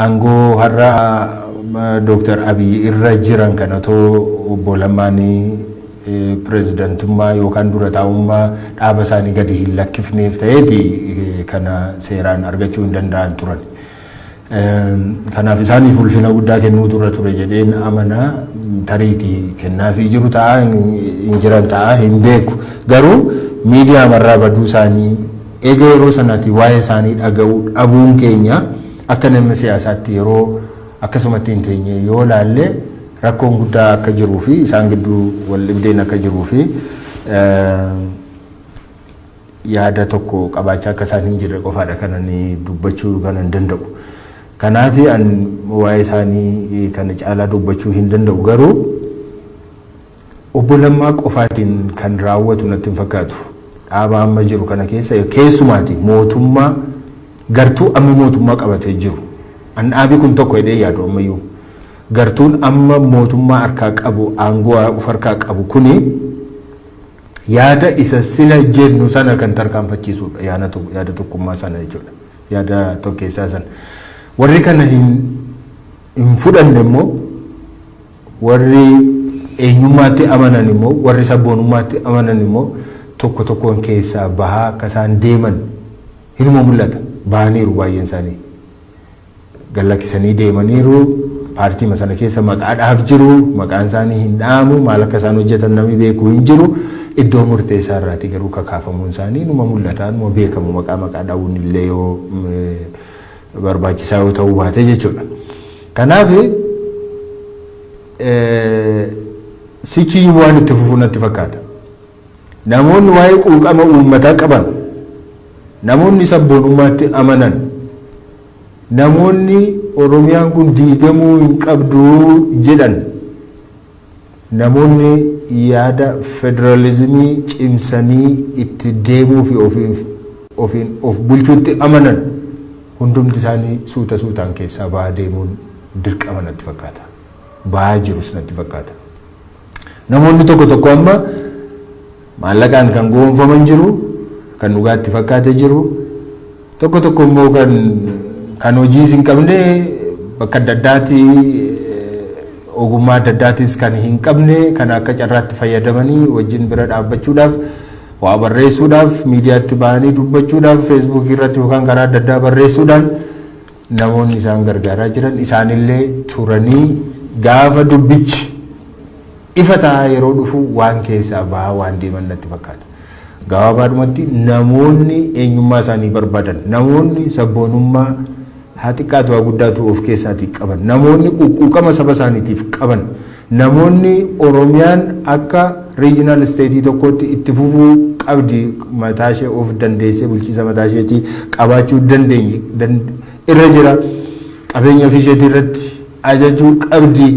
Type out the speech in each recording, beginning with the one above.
Angoo har'a Dr. Abiy irra jiran kanato bolamani prezidentummaa yookaan dura taa'ummaa dhaaba isaanii gadi hin lakkifneef ta'eeti kana seeraan argachuu hin danda'an turan. Kanaaf isaaniif ulfina guddaa kennuu ture jedheen amanaa tariitii kennaafii jiru ta'a hin jiran ta'a hin beeku. Garuu miidiyaa marraa baduu isaanii eega yeroo sanatti waa'ee isaanii dhaga'uu dhabuun keenya akka namni siyaasaatti yeroo akkasumatti hin teenye yoo laalle rakkoon guddaa akka jiruu fi isaan gidduu wal dhibdeen akka jiruu fi yaada tokko qabaachaa akka isaan hin jirre qofaadha kanani dubbachuu kan hin danda'u. Kanaaf an waa'ee isaanii kana caalaa dubbachuu hin danda'u. Garuu obbo Lammaa qofaatiin kan raawwatu natti hin fakkaatu. Dhaaba amma jiru kana keessa keessumaati mootummaa gartuu amma mootummaa qabatee jiru. An dhaabi kun tokko hidhee yaadu ammayyuu. Gartuun amma mootummaa harkaa qabu aangoo of harkaa qabu kuni yaada isa sila jennu sana kan tarkaanfachiisudha. Yaada tokkummaa sana jechuudha. Yaada tokkeessaa sana. Warri kana hin fudhanne immoo warri eenyummaatti amanan immoo warri sabboonummaatti amanan immoo tokko tokkoon keessaa bahaa akka isaan deeman hirma mul'ata. Bahaniiru baay'een isaanii. Gallakkisanii deemaniiru. Paartii masana keessa maqaadhaaf jiru. Maqaan isaanii hin dhaamu. Maal akka isaan hojjetan namni beeku hin jiru. Iddoo murteessaa irraati garuu kakaafamuun isaanii numa mul'ata. Numa beekamu maqaa dhaa'uun illee yoo barbaachisaa yoo ta'uu baate jechuudha. Kanaaf sichi waan itti fufu natti fakkaata. Namoonni waa'ee quuqama uummataa qaban, namoonni sabboonummaatti amanan, namoonni Oromiyaan kun diigamuu hin qabdu jedhan, namoonni yaada federalizimii cimsanii itti deemuu fi of bulchuutti amanan hundumti isaanii suutaan keessaa bahaa deemuun dirqama natti fakkaata. Bahaa jirus natti fakkaata. Namoonni tokko amma maallaqaan kan goonfaman jiru, kan dhugaatti fakkaatee jiru, tokko immoo kan hojii hin qabne bakka adda addaatti ogummaa adda addaatis kan hin qabne kan akka carraatti fayyadamanii wajjin bira dhaabbachuudhaaf waa barreessuudhaaf miidiyaatti bahanii dubbachuudhaaf feesbuukii irratti yookaan karaa adda addaa barreessuudhaan namoonni isaan gargaaraa jiran isaanillee turanii gaafa dubbichi ifa ta'a yeroo dhufu waan keessaa bahaa waan deeman natti fakkaata. Gabaabaadhumatti namoonni eenyummaa isaanii barbaadan, namoonni sabboonummaa haa xiqqaatu haa guddaatu of keessaatii qaban, namoonni quuqama saba isaaniitiif qaban, namoonni Oromiyaan akka regional state tokkotti itti fufuu qabdi mataa ishee of dandeessee bulchiisa mataa isheetii qabaachuu dandeenye irra jira, qabeenya ofii isheetii irratti ajajuu qabdi.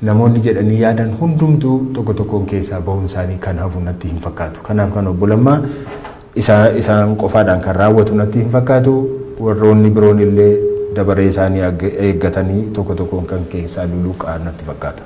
Namoonni jedhanii yaadan hundumtuu tokkoon keessaa bahuun isaanii kan hafu natti hin fakkaatu. Kanaaf kan obbo Lammaa isaan qofaadhaan kan raawwatu natti hin fakkaatu. Warroonni biroon illee dabaree isaanii eeggatanii tokkoon kan keessaa luluqaa natti fakkaata.